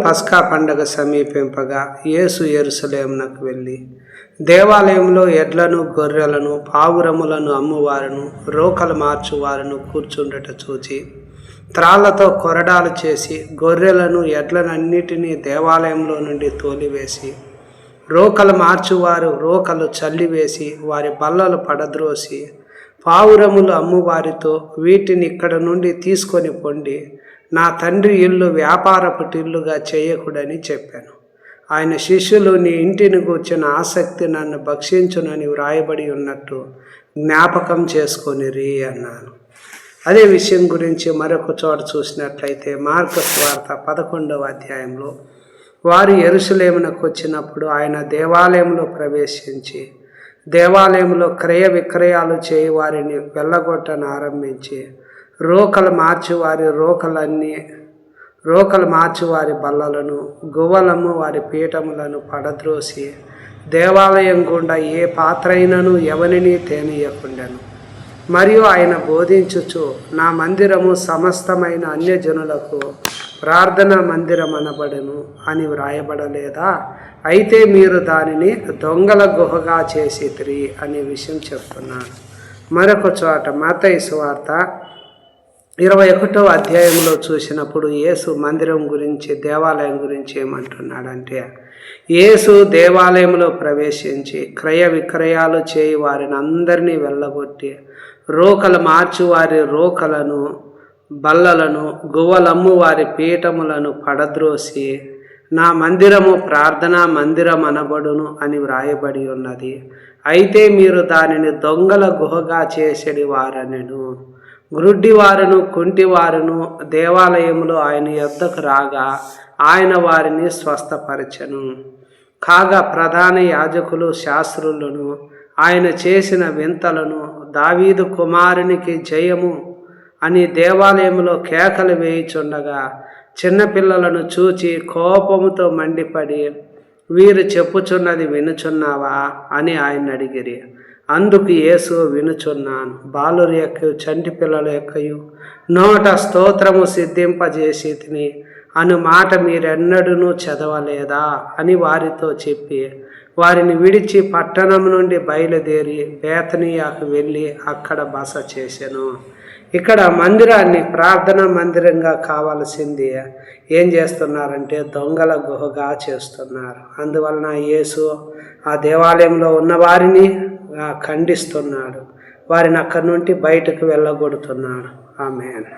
పస్కా పండగ సమీపింపగా యేసు యెరూషలేమునకు వెళ్ళి దేవాలయంలో ఎడ్లను గొర్రెలను పావురములను అమ్మువారును రోకలు మార్చువారును కూర్చుండట చూచి త్రాళ్లతో కొరడాలు చేసి గొర్రెలను ఎడ్లనన్నిటినీ దేవాలయంలో నుండి తోలివేసి రోకలు మార్చువారు రోకలు చల్లివేసి వారి బల్లలు పడద్రోసి పావురములు అమ్మువారితో వీటిని ఇక్కడ నుండి తీసుకొని పొండి, నా తండ్రి ఇల్లు వ్యాపారపుటిల్లుగా చేయకూడని చెప్పాను. ఆయన శిష్యులు నీ ఇంటిని కూర్చున్న ఆసక్తి నన్ను భక్షించునని వ్రాయబడి ఉన్నట్టు జ్ఞాపకం చేసుకొనిరి అన్నాను. అదే విషయం గురించి మరొక చోట చూసినట్లయితే మార్కు సువార్త 11వ అధ్యాయంలో వారు యెరూషలేమునకు వచ్చినప్పుడు ఆయన దేవాలయంలో ప్రవేశించి దేవాలయంలో క్రయ విక్రయాలు చేయి వారిని వెళ్ళగొట్టను ఆరంభించి రోకలు మార్చి వారి బల్లలను గువ్వలము వారి పీఠములను పడద్రోసి దేవాలయం గుండా ఏ పాత్రైనను ఎవరిని తేనీయకుండాను. మరియు ఆయన బోధించుచు నా మందిరము సమస్తమైన అన్యజనులకు ప్రార్థనా మందిరం అనబడును అని వ్రాయబడలేదా? అయితే మీరు దానిని దొంగల గుహగా చేసితిరి అనే విషయం చెప్తున్నాను. మరొక చోట మత్తయి సువార్త 21వ అధ్యాయంలో చూసినప్పుడు యేసు మందిరం గురించి దేవాలయం గురించి ఏమంటున్నాడంటే, యేసు దేవాలయంలో ప్రవేశించి క్రయ విక్రయాలు చేయి వారిని అందరినీ వెళ్ళగొట్టి రోకలు మార్చి వారి రోకలను బల్లలను గువ్వలమ్ము వారి పీఠములను పడద్రోసి నా మందిరము ప్రార్థనా మందిరం అనబడును అని వ్రాయబడి ఉన్నది. అయితే మీరు దానిని దొంగల గుహగా చేసేది వారనెను. గ్రుడ్డివారును కుంటివారును దేవాలయంలో ఆయన యొద్దకు రాగా ఆయన వారిని స్వస్థపరచెను. కాగా ప్రధాన యాజకులు శాస్త్రులను ఆయన చేసిన వింతలను దావీదు కుమారునికి జయము అని దేవాలయంలో కేకలు వేయుచుండగా చిన్నపిల్లలను చూచి కోపముతో మండిపడి వీరు చెప్పుచున్నది వినుచున్నావా అని ఆయన అడిగిరి. అందుకు యేసు వినుచున్నాను, బాలుర యొక్క చంటి పిల్లల యొక్కయు నోట స్తోత్రము సిద్ధింపజేసి తిని అను మాట మీరెన్నడూ చదవలేదా అని వారితో చెప్పి వారిని విడిచి పట్టణం నుండి బయలుదేరి బేతనీయాకు వెళ్ళి అక్కడ బస చేసెను. ఇక్కడ మందిరాన్ని ప్రార్థనా మందిరంగా కావాల్సింది ఏం చేస్తున్నారంటే దొంగల గుహగా చేస్తున్నారు. అందువలన యేసు ఆ దేవాలయంలో ఉన్న వారిని ఖండిస్తున్నాడు, వారిని అక్కడి నుండి బయటకు వెళ్ళగొడుతున్నాడు. ఆమేన్.